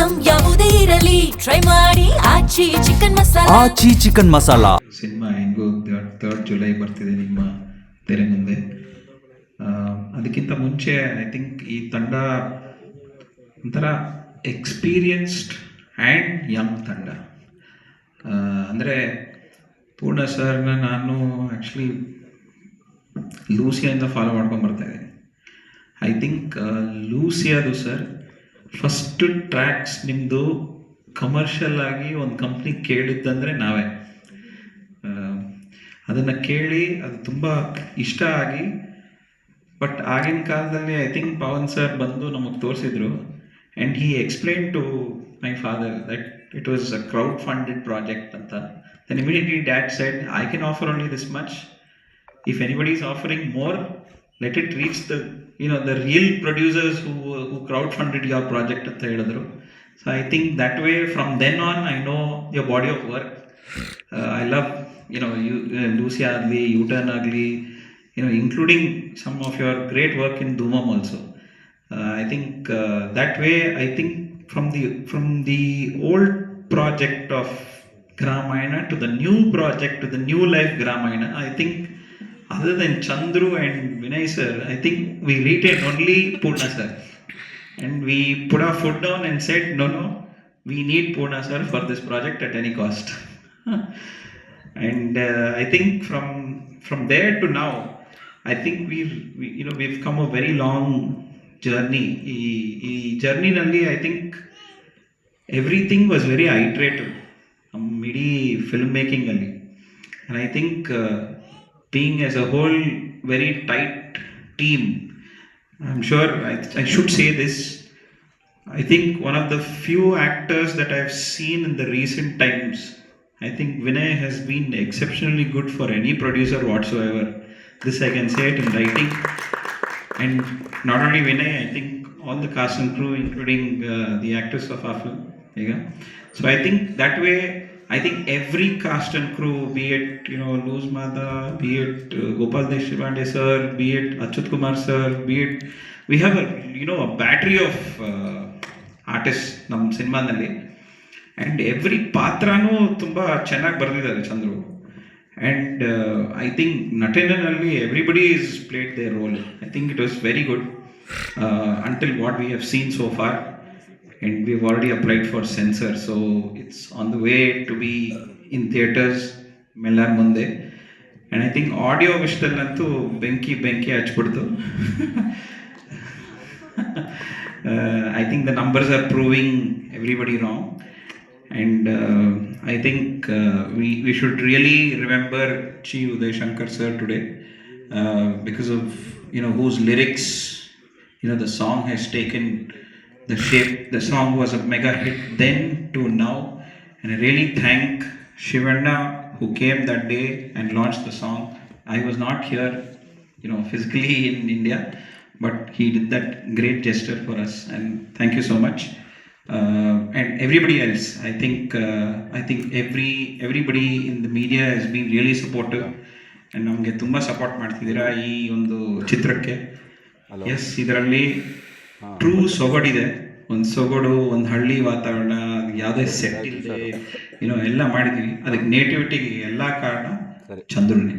Item ಯಾವುದೇ ಇರಲಿ try ಮಾಡಿ ಆಚಿ ಚಿಕನ್ ಮಸಾಲಾ. ಸಿನಿಮಾ ಹೆಂಗೋ 3rd ಜುಲೈ ಬರ್ತಿದೆ ನಿಮ್ಮ ತೆರೆ ಮುಂದೆ. ಅದಕ್ಕಿಂತ ಮುಂಚೆ ಐ ಥಿಂಕ್ ಈ ತಂಡ ಒಂಥರ ಎಕ್ಸ್ಪೀರಿಯನ್ಸ್ಡ್ ಆ್ಯಂಡ್ ಯಂಗ್ ತಂಡ. ಅಂದರೆ ಪೂರ್ಣ ಸರ್ನ ನಾನು ಆ್ಯಕ್ಚುಲಿ ಲೂಸಿಯಿಂದ ಫಾಲೋ ಮಾಡ್ಕೊಂಡು ಬರ್ತಾಯಿದ್ದೀನಿ. ಐ ಥಿಂಕ್ ಲೂಸಿಯಾದು ಸರ್ ಫಸ್ಟ್ ಟ್ರ್ಯಾಕ್ಸ್ ನಿಮ್ಮದು ಕಮರ್ಷಿಯಲ್ ಆಗಿ ಒಂದು ಕಂಪ್ನಿ ಕೇಳಿದ್ದಂದರೆ ನಾವೇ. ಅದನ್ನು ಕೇಳಿ ಅದು ತುಂಬ ಇಷ್ಟ ಆಗಿ, ಬಟ್ ಆಗಿನ ಕಾಲದಲ್ಲಿ ಐ ಥಿಂಕ್ ಪವನ್ ಸರ್ ಬಂದು ನಮಗೆ ತೋರಿಸಿದ್ರು and he explain to my father that it was a crowd funded project ಅಂತ. Then immediately dad said I can offer only this much. If anybody is offering more, let it reach the real producers who crowdfunded your project ಅಂತ ಹೇಳಿದ್ರು. So I think that way from then on I know your body of work. I love Lucy agli, U-Turn agli, including some of your great work in Dhoomam also. I think that way I think from the old project of Gramayana to the new project to the new life Gramayana, I think other than Chandru and Vinay sir, I think we retained only Purna sir. And we put our foot down and said, no, we need Purna sir for this project at any cost. And I think from there to now, I think we've come a very long journey. Ee journey nalli I think everything was very iterative. Midi filmmaking alli. And I think being as a whole very tight team, I'm sure I should say this, I think one of the few actors that I've seen in the recent times, I think Vinay has been exceptionally good for any producer whatsoever. This I can say it in writing. And not only Vinay, I think all the cast and crew, including the actors of our film. So I think that way, I think every cast and crew, be it Luz Mada, be it Gopal Deshpande sir, be it Achyut Kumar sir, be it we have a battery of artists nam cinema nalli, and every patranu tumba chennagi bardidare Chandru. And I think Natenanalli everybody has played their role. I think it was very good until what we have seen so far. And we've already applied for censor, so it's on the way to be in theaters mellar munde. And I think audio vishdallantu benki hachbidtu. I think the numbers are proving everybody wrong, and I think we should really remember Chi Uday Shankar sir today, because of whose lyrics the song has taken the shape. The song was a mega hit then to now, and I really thank Shivanna who came that day and launched the song. I was not here physically in India, but he did that great gesture for us, and thank you so much. And everybody else, I think everybody in the media has been really supportive, and namge tumba support ಮಾಡ್ತಿದ್ದೀರಾ ಈ ಒಂದು ಚಿತ್ರಕ್ಕೆ. S, ಇದರಲ್ಲಿ true ಸೊಗಡಿದೆ, ಒಂದು ಸೊಗಡು, ಒಂದು ಹಳ್ಳಿ ವಾತಾವರಣ, ಯಾವುದೇ ಸೆಟ್ ಇಲ್ಲದೆ ಎಲ್ಲ ಮಾಡಿದ್ದೀವಿ. ಅದಕ್ಕೆ ನೇಟಿವಿಟಿಗೆ ಎಲ್ಲ ಕಾರಣ ಚಂದ್ರನೇ.